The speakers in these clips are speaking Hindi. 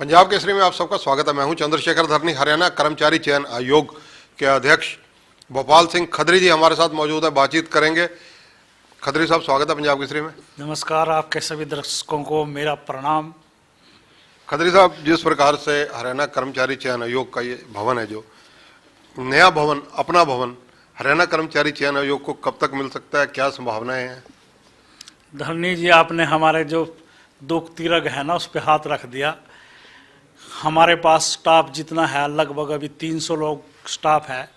पंजाब केसरी में आप सबका स्वागत है। मैं हूं चंद्रशेखर धरनी। हरियाणा कर्मचारी चयन आयोग के अध्यक्ष भोपाल सिंह खत्री जी हमारे साथ मौजूद है, बातचीत करेंगे। खत्री साहब, स्वागत है पंजाब केसरी में। नमस्कार, आपके सभी दर्शकों को मेरा प्रणाम। खत्री साहब, जिस प्रकार से हरियाणा कर्मचारी चयन आयोग का ये भवन है, जो नया भवन, अपना भवन, हरियाणा कर्मचारी चयन आयोग को कब तक मिल सकता है, क्या संभावनाएं हैं? धरनी जी, आपने हमारे जो दुख तीरग है ना, उस पर हाथ रख दिया। हमारे पास स्टाफ जितना है, लगभग अभी 300 लोग स्टाफ है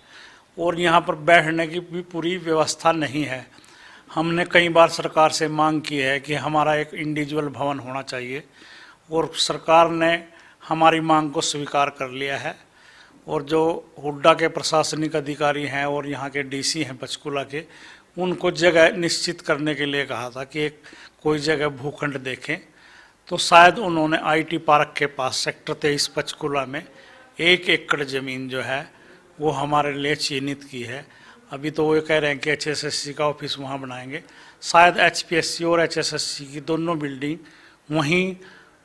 और यहाँ पर बैठने की भी पूरी व्यवस्था नहीं है। हमने कई बार सरकार से मांग की है कि हमारा एक इंडिविजुअल भवन होना चाहिए और सरकार ने हमारी मांग को स्वीकार कर लिया है। और जो हुड्डा के प्रशासनिक अधिकारी हैं और यहाँ के डीसी हैं पंचकूला के, उनको जगह निश्चित करने के लिए कहा था कि एक कोई जगह भूखंड देखें। तो शायद उन्होंने आईटी पार्क के पास सेक्टर 23 पंचकूला में 1 एकड़ ज़मीन जो है वो हमारे लिए चिन्हित की है। अभी तो वो कह रहे हैं कि एचएसएससी का ऑफिस वहाँ बनाएंगे। शायद एचपीएससी और एचएसएससी की दोनों बिल्डिंग वहीं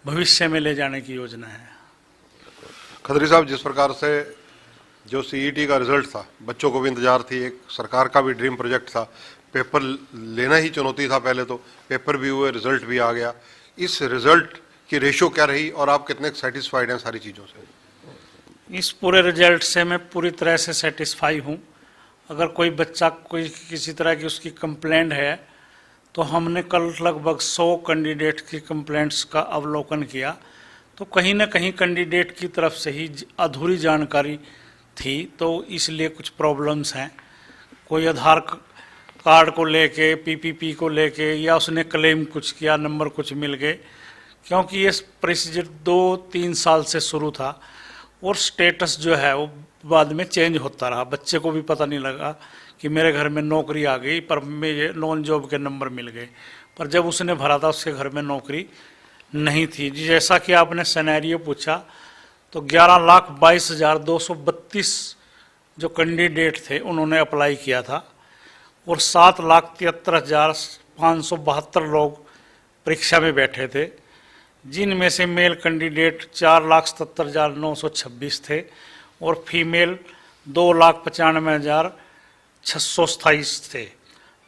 भविष्य में ले जाने की योजना है। खत्री साहब, जिस प्रकार से जो सीईटी का रिजल्ट था, बच्चों को भी इंतजार थी, एक सरकार का भी ड्रीम प्रोजेक्ट था, पेपर लेना ही चुनौती था। पहले तो पेपर भी हुए, रिजल्ट भी आ गया। इस रिजल्ट की रेशो क्या रही और आप कितने सेटिस्फाइड हैं सारी चीज़ों से? इस पूरे रिजल्ट से मैं पूरी तरह से सेटिस्फाई हूँ। अगर कोई बच्चा कोई किसी तरह की उसकी कंप्लेंट है तो हमने कल लगभग 100 कैंडिडेट की कंप्लेंट्स का अवलोकन किया, तो कहीं ना कहीं कैंडिडेट की तरफ से ही अधूरी जानकारी थी, तो इसलिए कुछ प्रॉब्लम्स हैं। कोई आधार कार्ड को लेके, पीपीपी को लेके, या उसने क्लेम कुछ किया, नंबर कुछ मिल गए, क्योंकि ये प्रोसीजर 2-3 साल से शुरू था और स्टेटस जो है वो बाद में चेंज होता रहा। बच्चे को भी पता नहीं लगा कि मेरे घर में नौकरी आ गई, पर मेरे नॉन जॉब के नंबर मिल गए। पर जब उसने भरा था उसके घर में नौकरी नहीं थी। जैसा कि आपने सिनेरियो पूछा, तो 11,22,232 जो कैंडिडेट थे उन्होंने अप्लाई किया था और 7,73,572 लोग परीक्षा में बैठे थे, जिनमें से मेल कैंडिडेट 4,77,926 थे और फीमेल 2,95,627 थे।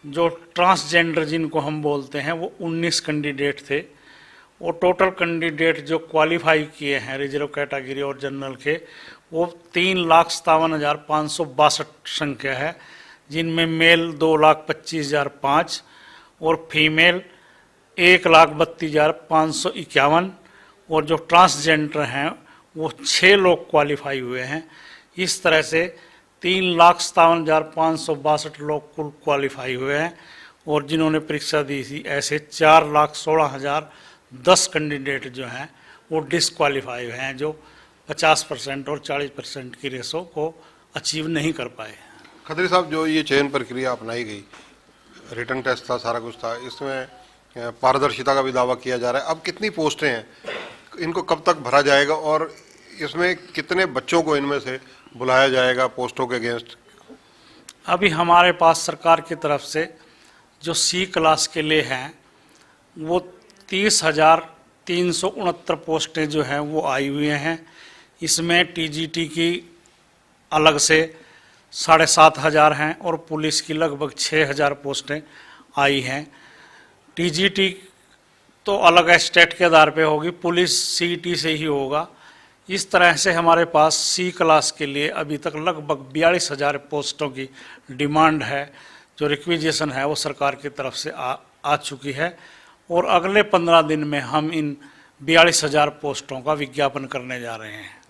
जो ट्रांसजेंडर जिनको हम बोलते हैं वो 19 कैंडिडेट थे और टोटल कैंडिडेट जो क्वालिफाई किए हैं रिजर्व कैटेगरी और जनरल के, वो 3,57,562 संख्या है, जिनमें मेल 2,25,005 और फीमेल 1,32,551 और जो ट्रांसजेंडर हैं वो 6 लोग क्वालिफाई हुए हैं। इस तरह से 3,57,562 लोग कुल क्वालिफाई हुए हैं और जिन्होंने परीक्षा दी थी ऐसे 4,16,010 कैंडिडेट जो हैं वो डिसक्वालीफाई हुए हैं, जो 50% और 40% की रेशो को अचीव नहीं कर पाए। खत्री साहब, जो ये चयन प्रक्रिया अपनाई गई, रिटर्न टेस्ट था, सारा कुछ था, इसमें पारदर्शिता का भी दावा किया जा रहा है। अब कितनी पोस्टें हैं, इनको कब तक भरा जाएगा और इसमें कितने बच्चों को इनमें से बुलाया जाएगा पोस्टों के अगेंस्ट? अभी हमारे पास सरकार की तरफ से जो सी क्लास के लिए हैं वो 30,369 पोस्टें जो हैं वो आई हुई हैं। इसमें टीजीटी की अलग से 7,500 हैं और पुलिस की लगभग 6,000 पोस्टें आई हैं। टीजीटी तो अलग स्टेट के आधार पे होगी, पुलिस सीईटी से ही होगा। इस तरह से हमारे पास सी क्लास के लिए अभी तक लगभग 42,000 पोस्टों की डिमांड है। जो रिक्विजिशन है वो सरकार की तरफ से आ चुकी है और अगले 15 दिन में हम इन 42,000 पोस्टों का विज्ञापन करने जा रहे हैं।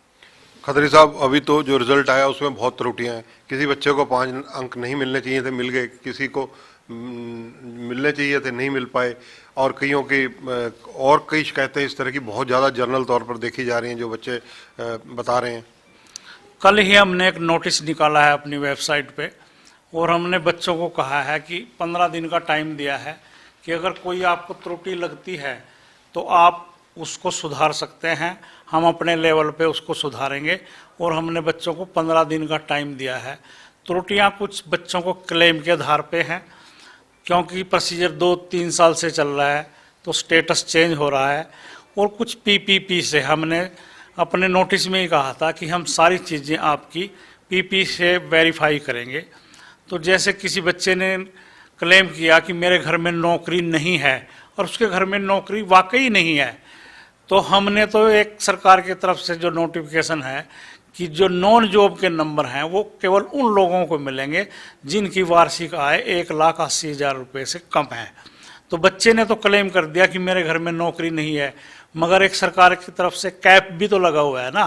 खत्री साहब, अभी तो जो रिजल्ट आया उसमें बहुत त्रुटियां हैं। किसी बच्चे को 5 अंक नहीं मिलने चाहिए थे, मिल गए, किसी को मिलने चाहिए थे, नहीं मिल पाए, और कईयों की और कई शिकायतें इस तरह की बहुत ज़्यादा जनरल तौर पर देखी जा रही हैं जो बच्चे बता रहे हैं। कल ही हमने एक नोटिस निकाला है अपनी वेबसाइट पे और हमने बच्चों को कहा है कि 15 दिन का टाइम दिया है कि अगर कोई आपको त्रुटि लगती है तो आप उसको सुधार सकते हैं, हम अपने लेवल पे उसको सुधारेंगे और हमने बच्चों को 15 दिन का टाइम दिया है। त्रुटियां कुछ बच्चों को क्लेम के आधार पे हैं, क्योंकि प्रोसीजर 2-3 साल से चल रहा है तो स्टेटस चेंज हो रहा है, और कुछ पीपीपी से हमने अपने नोटिस में ही कहा था कि हम सारी चीज़ें आपकी पीपी से वेरीफाई करेंगे। तो जैसे किसी बच्चे ने क्लेम किया कि मेरे घर में नौकरी नहीं है और उसके घर में नौकरी वाकई नहीं है, तो हमने तो एक सरकार की तरफ से जो नोटिफिकेशन है कि जो नॉन जॉब के नंबर हैं वो केवल उन लोगों को मिलेंगे जिनकी वार्षिक आय 1,80,000 रुपये से कम है। तो बच्चे ने तो क्लेम कर दिया कि मेरे घर में नौकरी नहीं है, मगर एक सरकार की तरफ से कैप भी तो लगा हुआ है ना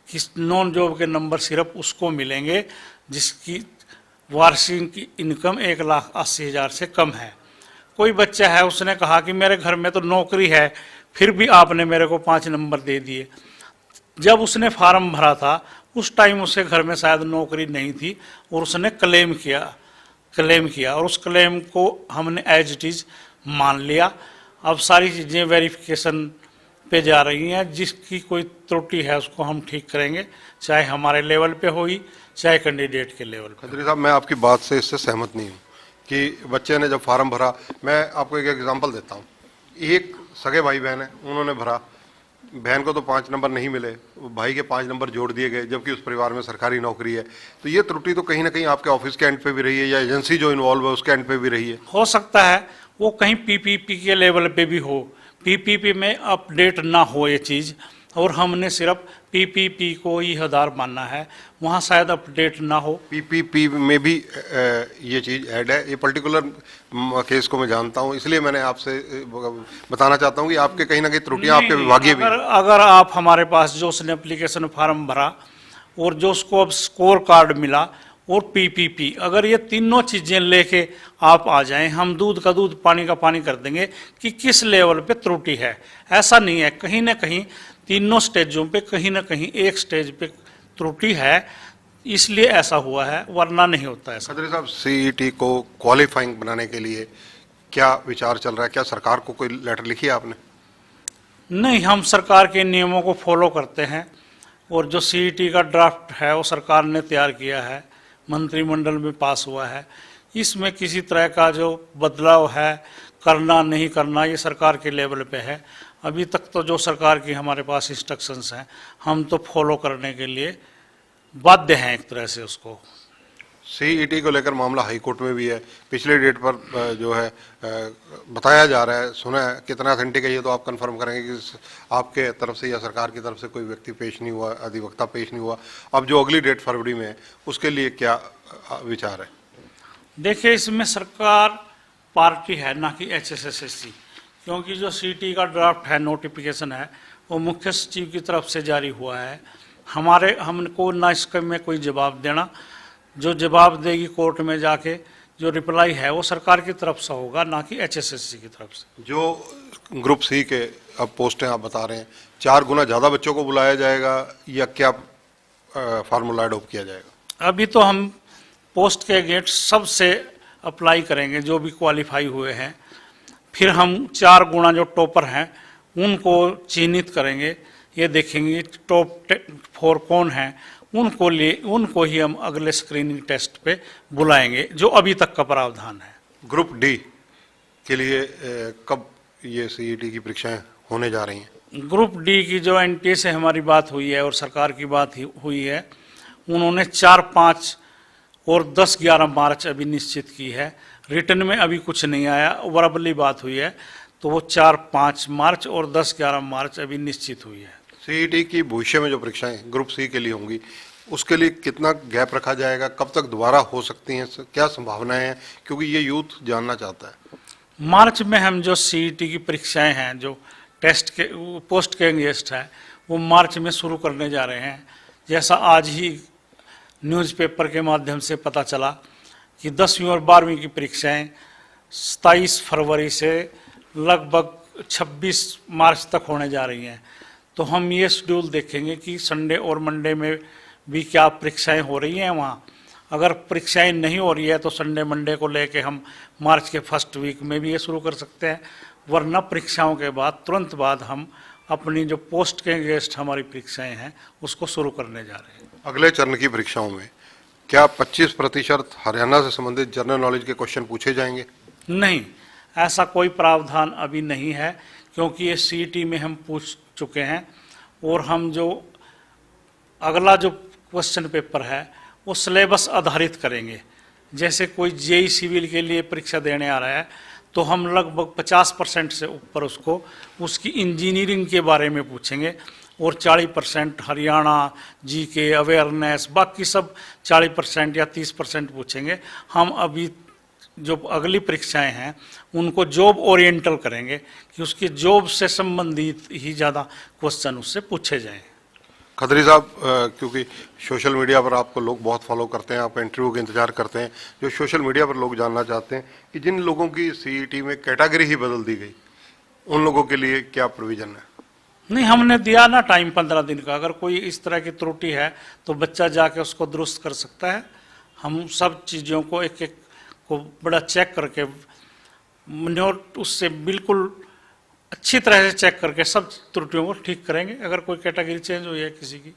कि नॉन जॉब के नंबर सिर्फ उसको मिलेंगे जिसकी वार्षिक इनकम 1,80,000 से कम है। कोई बच्चा है उसने कहा कि मेरे घर में तो नौकरी है, फिर भी आपने मेरे को 5 नंबर दे दिए। जब उसने फार्म भरा था उस टाइम उसके घर में शायद नौकरी नहीं थी और उसने क्लेम किया और उस क्लेम को हमने एज इट इज मान लिया। अब सारी चीज़ें वेरिफिकेशन पे जा रही हैं, जिसकी कोई त्रुटि है उसको हम ठीक करेंगे, चाहे हमारे लेवल पे होगी चाहे कैंडिडेट के लेवल पे। खत्री साहब, मैं आपकी बात से इससे सहमत नहीं हूँ कि बच्चे ने जब फार्म भरा, मैं आपको एक एग्जांपल देता हूँ। एक सगे भाई बहन है, उन्होंने भरा, बहन को तो 5 नंबर नहीं मिले, भाई के 5 नंबर जोड़ दिए गए, जबकि उस परिवार में सरकारी नौकरी है। तो ये त्रुटि तो कहीं ना कहीं आपके ऑफिस के एंड पे भी रही है या एजेंसी जो इन्वॉल्व है उसके एंड पे भी रही है। हो सकता है वो कहीं पीपीपी के लेवल पे भी हो, पीपीपी में अपडेट ना हो ये चीज़, और हमने सिर्फ पीपीपी को ही आधार मानना है, वहाँ शायद अपडेट ना हो। पीपीपी में भी ये चीज़ ऐड है। ये पर्टिकुलर केस को मैं जानता हूँ, इसलिए मैंने आपसे बताना चाहता हूँ कि आपके कहीं ना कहीं त्रुटियां आपके विभागीय भी। अगर आप हमारे पास जो उसने एप्लीकेशन फॉर्म भरा और जो उसको अब स्कोर कार्ड मिला और पीपीपी, अगर ये तीनों चीज़ें लेके आप आ जाएं, हम दूध का दूध पानी का पानी कर देंगे कि किस लेवल पे त्रुटि है। ऐसा नहीं है, कहीं ना कहीं तीनों स्टेजों पे कहीं ना कहीं एक स्टेज पे त्रुटि है, इसलिए ऐसा हुआ है, वरना नहीं होता ऐसा। खत्री साहब, सीईटी को क्वालिफाइंग बनाने के लिए क्या विचार चल रहा है? क्या सरकार को कोई लेटर लिखी है आपने? नहीं, हम सरकार के नियमों को फॉलो करते हैं और जो सीईटी का ड्राफ्ट है वो सरकार ने तैयार किया है, मंत्रिमंडल में पास हुआ है। इसमें किसी तरह का जो बदलाव है, करना नहीं करना, ये सरकार के लेवल पे है। अभी तक तो जो सरकार की हमारे पास इंस्ट्रक्शंस हैं हम तो फॉलो करने के लिए बाध्य हैं एक तरह से उसको। सीईटी को लेकर मामला हाई कोर्ट में भी है। पिछले डेट पर जो है बताया जा रहा है, सुना है, कितना अथेंटिक है ये तो आप कंफर्म करेंगे कि आपके तरफ से या सरकार की तरफ से कोई व्यक्ति पेश नहीं हुआ, अधिवक्ता पेश नहीं हुआ। अब जो अगली डेट फरवरी में है उसके लिए क्या विचार है? देखिए, इसमें सरकार पार्टी है ना कि एचएसएससी, क्योंकि जो सीईटी का ड्राफ्ट है, नोटिफिकेशन है, वो मुख्य सचिव की तरफ से जारी हुआ है। हमको ना इसके में कोई जवाब देना, जो जवाब देगी कोर्ट में जाके जो रिप्लाई है वो सरकार की तरफ से होगा, ना कि एचएसएससी की तरफ से। जो ग्रुप सी के अब पोस्टें आप बता रहे हैं, 4 गुना ज़्यादा बच्चों को बुलाया जाएगा या क्या फार्मूला अडॉप्ट किया जाएगा? अभी तो हम पोस्ट के गेट सबसे अप्लाई करेंगे जो भी क्वालिफाई हुए हैं, फिर हम 4 गुना जो टॉपर हैं उनको चिन्हित करेंगे, ये देखेंगे टॉप 4 कौन हैं, उनको ही हम अगले स्क्रीनिंग टेस्ट पे बुलाएंगे, जो अभी तक का प्रावधान है। ग्रुप डी के लिए कब ये सीईटी की परीक्षाएं होने जा रही हैं? ग्रुप डी की जो एनटीए से हमारी बात हुई है और सरकार की बात हुई है, उन्होंने 4, 5 और 10, 11 मार्च अभी निश्चित की है। रिटर्न में अभी कुछ नहीं आया, वर्बली बात हुई है, तो वो 4, 5 मार्च और 10, 11 मार्च अभी निश्चित हुई है। सीईटी की भविष्य में जो परीक्षाएं ग्रुप सी के लिए होंगी उसके लिए कितना गैप रखा जाएगा? कब तक दोबारा हो सकती हैं? क्या संभावनाएं हैं? क्योंकि ये यूथ जानना चाहता है। मार्च में हम जो सीईटी की परीक्षाएं हैं, जो टेस्ट के पोस्ट के गेस्ट है, वो मार्च में शुरू करने जा रहे हैं। जैसा आज ही न्यूज़पेपर के माध्यम से पता चला कि 10वीं और 12वीं की परीक्षाएं 27 फरवरी से लगभग 26 मार्च तक होने जा रही हैं। तो हम ये शेड्यूल देखेंगे कि संडे और मंडे में भी क्या परीक्षाएं हो रही हैं वहाँ। अगर परीक्षाएं नहीं हो रही है तो संडे मंडे को लेके हम मार्च के फर्स्ट वीक में भी ये शुरू कर सकते हैं, वरना परीक्षाओं के बाद तुरंत बाद हम अपनी जो पोस्ट के गेस्ट हमारी परीक्षाएं हैं उसको शुरू करने जा रहे हैं। अगले चरण की परीक्षाओं में क्या 25% हरियाणा से संबंधित जनरल नॉलेज के क्वेश्चन पूछे जाएंगे? नहीं, ऐसा कोई प्रावधान अभी नहीं है, क्योंकि ये सीईटी में हम पूछ चुके हैं और हम जो अगला जो क्वेश्चन पेपर है वो सिलेबस आधारित करेंगे। जैसे कोई जेई सिविल के लिए परीक्षा देने आ रहा है तो हम लगभग 50% से ऊपर उसको उसकी इंजीनियरिंग के बारे में पूछेंगे और 40% हरियाणा जीके अवेयरनेस बाकी सब 40% या 30% पूछेंगे। हम अभी जो अगली परीक्षाएं हैं उनको जॉब ओरिएंटल करेंगे कि उसकी जॉब से संबंधित ही ज़्यादा क्वेश्चन उससे पूछे जाएं। खत्री साहब, क्योंकि सोशल मीडिया पर आपको लोग बहुत फॉलो करते हैं, आप इंटरव्यू के इंतजार करते हैं, जो सोशल मीडिया पर लोग जानना चाहते हैं कि जिन लोगों की सीईटी में कैटेगरी ही बदल दी गई, उन लोगों के लिए क्या प्रोविजन है? नहीं, हमने दिया ना टाइम 15 दिन का। अगर कोई इस तरह की त्रुटि है तो बच्चा जाके उसको दुरुस्त कर सकता है। हम सब चीज़ों को एक एक को बड़ा चेक करके नोट उससे बिल्कुल अच्छी तरह से चेक करके सब त्रुटियों को ठीक करेंगे अगर कोई कैटेगरी चेंज हुई है किसी की।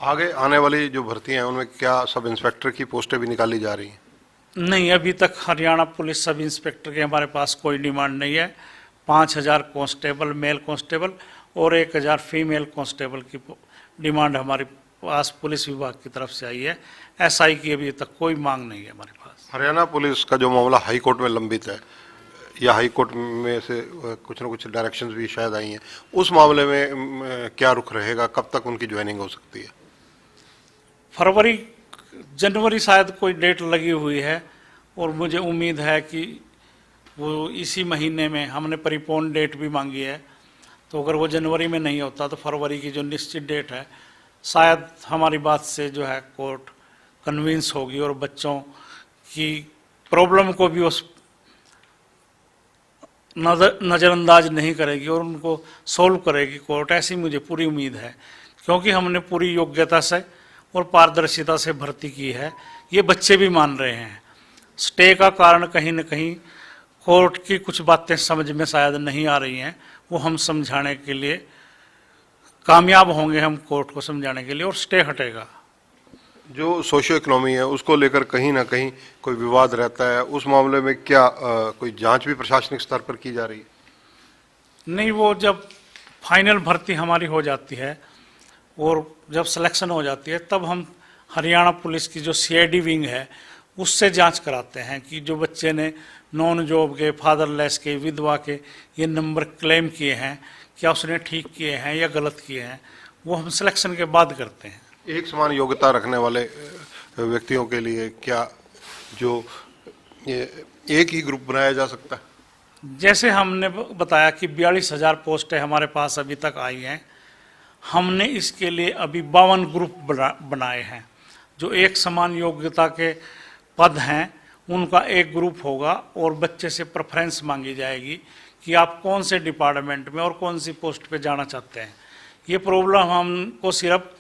आगे आने वाली जो भर्तियां हैं उनमें क्या सब इंस्पेक्टर की पोस्टें भी निकाली जा रही हैं? नहीं, अभी तक हरियाणा पुलिस सब इंस्पेक्टर के हमारे पास कोई डिमांड नहीं है। 5000 कांस्टेबल मेल कांस्टेबल और 1000 फीमेल कांस्टेबल की डिमांड हमारे पास पुलिस विभाग की तरफ से आई है। एसआई की अभी तक कोई मांग नहीं है हमारे पास। हरियाणा पुलिस का जो मामला हाई कोर्ट में लंबित है या हाई कोर्ट में से कुछ ना कुछ डायरेक्शंस भी शायद आई हैं, उस मामले में क्या रुख रहेगा? कब तक उनकी ज्वाइनिंग हो सकती है? फरवरी जनवरी शायद कोई डेट लगी हुई है और मुझे उम्मीद है कि वो इसी महीने में, हमने परिपोन डेट भी मांगी है, तो अगर वो जनवरी में नहीं होता तो फरवरी की जो निश्चित डेट है शायद हमारी बात से जो है कोर्ट कन्विंस होगी और बच्चों की प्रॉब्लम को भी उस नज़रअंदाज नहीं करेगी और उनको सोल्व करेगी कोर्ट, ऐसी मुझे पूरी उम्मीद है। क्योंकि हमने पूरी योग्यता से और पारदर्शिता से भर्ती की है, ये बच्चे भी मान रहे हैं। स्टे का कारण कहीं न कहीं कोर्ट की कुछ बातें समझ में शायद नहीं आ रही हैं, वो हम समझाने के लिए कामयाब होंगे, हम कोर्ट को समझाने के लिए, और स्टे हटेगा। जो सोशियो इकोनॉमी है उसको लेकर कहीं ना कहीं कोई विवाद रहता है, उस मामले में क्या कोई जांच भी प्रशासनिक स्तर पर की जा रही है? नहीं, वो जब फाइनल भर्ती हमारी हो जाती है और जब सिलेक्शन हो जाती है तब हम हरियाणा पुलिस की जो सीआईडी विंग है उससे जांच कराते हैं कि जो बच्चे ने नॉन जॉब के, फादरलेस के, विधवा के ये नंबर क्लेम किए हैं क्या उसने ठीक किए हैं या गलत किए हैं, वो हम सिलेक्शन के बाद करते हैं। एक समान योग्यता रखने वाले व्यक्तियों के लिए क्या जो ये एक ही ग्रुप बनाया जा सकता है? जैसे हमने बताया कि 42,000 पोस्टें हमारे पास अभी तक आई हैं, हमने इसके लिए अभी 52 ग्रुप बनाए हैं। जो एक समान योग्यता के पद हैं उनका एक ग्रुप होगा और बच्चे से प्रेफरेंस मांगी जाएगी कि आप कौन से डिपार्टमेंट में और कौन सी पोस्ट पे जाना चाहते हैं। ये प्रॉब्लम हमको सिर्फ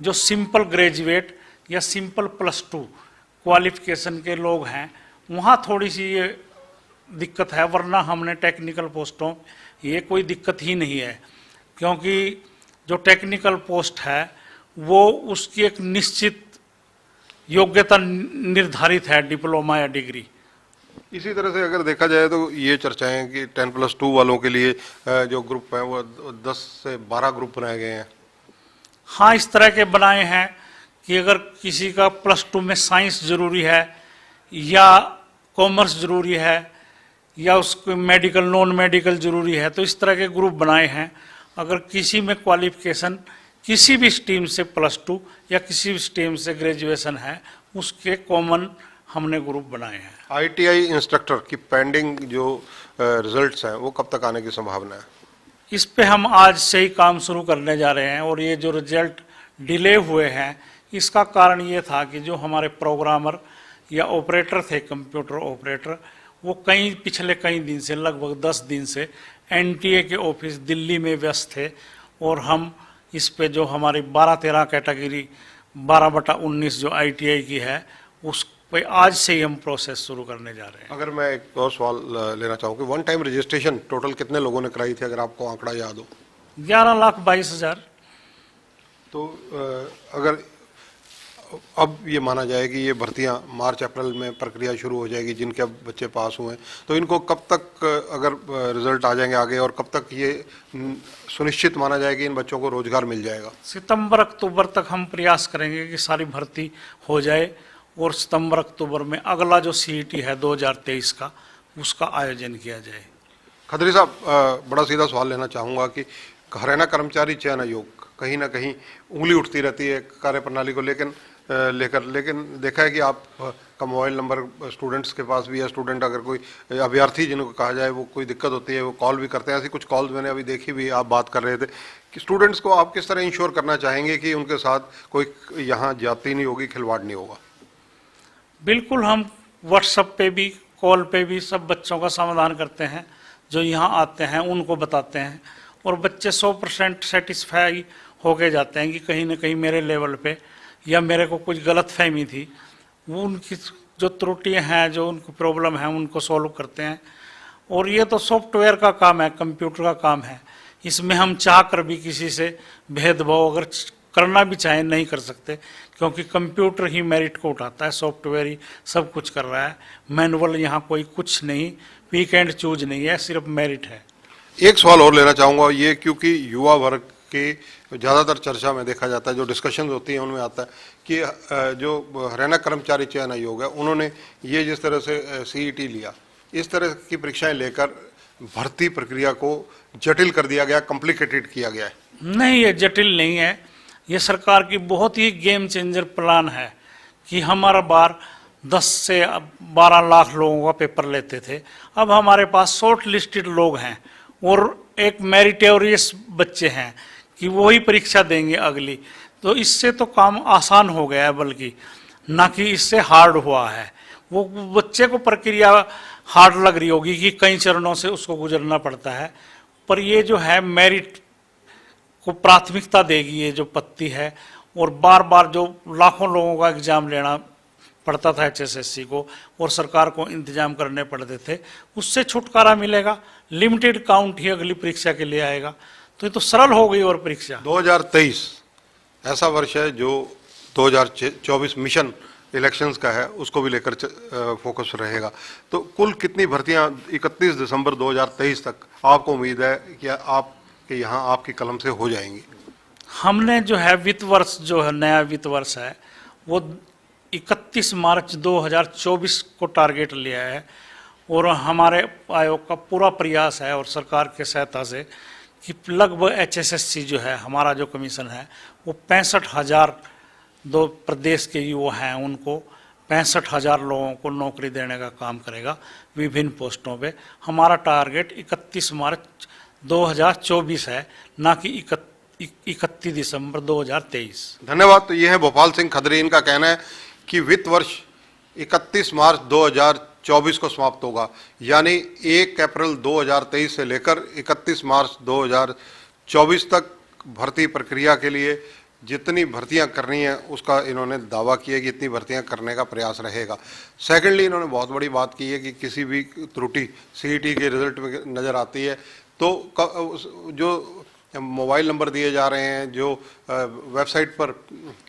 जो सिंपल ग्रेजुएट या सिंपल +2 क्वालिफिकेशन के लोग हैं वहाँ थोड़ी सी ये दिक्कत है, वरना हमने टेक्निकल पोस्टों ये कोई दिक्कत ही नहीं है। क्योंकि जो टेक्निकल पोस्ट है वो उसकी एक निश्चित योग्यता निर्धारित है, डिप्लोमा या डिग्री। इसी तरह से अगर देखा जाए तो ये चर्चाएं कि 10+2 वालों के लिए जो ग्रुप है वो 10 से 12 ग्रुप बनाए गए हैं। हाँ, इस तरह के बनाए हैं कि अगर किसी का +2 में साइंस जरूरी है या कॉमर्स जरूरी है या उसको मेडिकल नॉन मेडिकल जरूरी है तो इस तरह के ग्रुप बनाए हैं। अगर किसी में क्वालिफिकेशन किसी भी स्ट्रीम से +2 या किसी भी स्ट्रीम से ग्रेजुएशन है उसके कॉमन हमने ग्रुप बनाए हैं। आईटीआई इंस्ट्रक्टर की पेंडिंग जो रिजल्ट्स हैं वो कब तक आने की संभावना है? इस पे हम आज से ही काम शुरू करने जा रहे हैं और ये जो रिजल्ट डिले हुए हैं इसका कारण ये था कि जो हमारे प्रोग्रामर या ऑपरेटर थे, कंप्यूटर ऑपरेटर, वो पिछले कई दिन से, लगभग 10 दिन से एनटीए के ऑफिस दिल्ली में व्यस्त थे और हम इस पे जो हमारी 12-13 कैटेगरी 12/19 जो आईटीआई की है उस पे आज से ही हम प्रोसेस शुरू करने जा रहे हैं। अगर मैं एक और सवाल लेना चाहूँ कि वन टाइम रजिस्ट्रेशन टोटल कितने लोगों ने कराई थी, अगर आपको आंकड़ा याद हो? 11,22,000। तो अगर अब ये माना जाए कि ये भर्तियां मार्च अप्रैल में प्रक्रिया शुरू हो जाएगी, जिनके अब बच्चे पास हुए हैं, तो इनको कब तक अगर रिजल्ट आ जाएंगे आगे, और कब तक ये सुनिश्चित माना जाएगा कि इन बच्चों को रोजगार मिल जाएगा? सितंबर अक्टूबर तक हम प्रयास करेंगे कि सारी भर्ती हो जाए और सितंबर अक्टूबर में अगला जो सीईटी है 2023 का, उसका आयोजन किया जाए। खत्री साहब, बड़ा सीधा सवाल लेना चाहूँगा कि हरियाणा कर्मचारी चयन आयोग कहीं ना कहीं उंगली उठती रहती है कार्यप्रणाली को लेकिन देखा है कि आप का मोबाइल नंबर स्टूडेंट्स के पास भी है। स्टूडेंट अगर कोई अभ्यर्थी जिनको कहा जाए वो कोई दिक्कत होती है वो कॉल भी करते हैं। ऐसी कुछ कॉल्स मैंने अभी देखी भी, आप बात कर रहे थे कि स्टूडेंट्स को आप किस तरह इंश्योर करना चाहेंगे कि उनके साथ कोई यहाँ जाती नहीं होगी, खिलवाड़ नहीं होगा? बिल्कुल, हम व्हाट्सएप पे भी कॉल पे भी सब बच्चों का समाधान करते हैं, जो यहाँ आते हैं उनको बताते हैं, और बच्चे 100% सेटिस्फाई होके जाते हैं कि कहीं ना कहीं मेरे लेवल पे या मेरे को कुछ गलत फहमी थी, वो उनकी जो त्रुटियां हैं, जो उनको प्रॉब्लम है, उनको सॉल्व करते हैं। और ये तो सॉफ्टवेयर का काम है, कंप्यूटर का काम है, इसमें हम चाह कर भी किसी से भेदभाव अगर करना भी चाहें नहीं कर सकते, क्योंकि कंप्यूटर ही मेरिट को उठाता है, सॉफ्टवेयर ही सब कुछ कर रहा है। मैनुअल यहाँ कोई कुछ नहीं, पिक एंड चूज नहीं है, सिर्फ मेरिट है। एक सवाल और लेना चाहूँगा, ये क्योंकि युवा वर्ग के ज़्यादातर चर्चा में देखा जाता है, जो डिस्कशन होती है उनमें आता है कि जो हरियाणा कर्मचारी चयन आयोग है, उन्होंने ये जिस तरह से सीईटी लिया, इस तरह की परीक्षाएं लेकर भर्ती प्रक्रिया को जटिल कर दिया गया, कॉम्प्लिकेटेड किया गया है। नहीं, ये जटिल नहीं है, ये सरकार की बहुत ही गेम चेंजर प्लान है कि हमारा बार 10 से 12 लाख लोगों का पेपर लेते थे, अब हमारे पास शॉर्ट लिस्टेड लोग हैं और एक मेरिटोरियस बच्चे हैं कि वो ही परीक्षा देंगे अगली। तो इससे तो काम आसान हो गया है, बल्कि ना कि इससे हार्ड हुआ है। वो बच्चे को प्रक्रिया हार्ड लग रही होगी कि कई चरणों से उसको गुजरना पड़ता है, पर ये जो है मेरिट को प्राथमिकता देगी ये जो पत्ती है। और बार बार जो लाखों लोगों का एग्जाम लेना पड़ता था HSSC को, और सरकार को इंतजाम करने पड़ते थे, उससे छुटकारा मिलेगा। लिमिटेड काउंट ही अगली परीक्षा के लिए आएगा, तो ये तो सरल हो गई। और परीक्षा 2023 ऐसा वर्ष है जो 2024 मिशन इलेक्शंस का है, उसको भी लेकर फोकस रहेगा। तो कुल कितनी भर्तियां 31 दिसंबर 2023 तक आपको उम्मीद है कि आपके यहाँ आपकी कलम से हो जाएंगी? हमने जो है वित्त वर्ष, जो है नया वित्त वर्ष है, वो 31 मार्च 2024 को टारगेट लिया है। और हमारे आयोग का पूरा प्रयास है और सरकार के सहायता से कि लगभग HSSC जो है, हमारा जो कमीशन है, वो 65,000 दो प्रदेश के युवा हैं, उनको 65,000 लोगों को नौकरी देने का काम करेगा विभिन्न पोस्टों पे। हमारा टारगेट 31 मार्च 2024 है, ना कि 31 दिसंबर 2023। धन्यवाद। तो ये है भोपाल सिंह खत्री, इनका कहना है कि वित्त वर्ष 31 मार्च 2024 को समाप्त होगा, यानी 1 अप्रैल 2023 से लेकर 31 मार्च 2024 तक भर्ती प्रक्रिया के लिए जितनी भर्तियां करनी है उसका इन्होंने दावा किया कि इतनी भर्तियां करने का प्रयास रहेगा। सेकेंडली, इन्होंने बहुत बड़ी बात की है कि किसी भी त्रुटि सीईटी के रिजल्ट में नज़र आती है तो जो मोबाइल नंबर दिए जा रहे हैं, जो वेबसाइट पर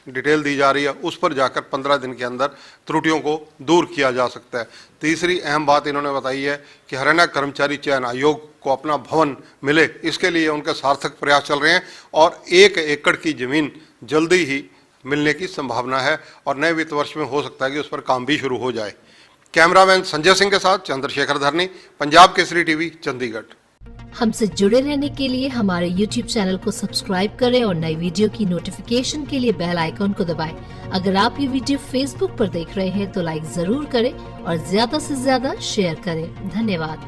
डिटेल दी जा रही है, उस पर जाकर 15 दिन के अंदर त्रुटियों को दूर किया जा सकता है। तीसरी अहम बात इन्होंने बताई है कि हरियाणा कर्मचारी चयन आयोग को अपना भवन मिले, इसके लिए उनके सार्थक प्रयास चल रहे हैं और 1 एकड़ की ज़मीन जल्दी ही मिलने की संभावना है और नए वित्त वर्ष में हो सकता है कि उस पर काम भी शुरू हो जाए। कैमरामैन संजय सिंह के साथ चंद्रशेखर धरनी, पंजाब केसरी टीवी, चंडीगढ़। हमसे जुड़े रहने के लिए हमारे YouTube चैनल को सब्सक्राइब करें और नई वीडियो की नोटिफिकेशन के लिए बेल आइकॉन को दबाएं। अगर आप ये वीडियो Facebook पर देख रहे हैं तो लाइक जरूर करें और ज्यादा से ज्यादा शेयर करें। धन्यवाद।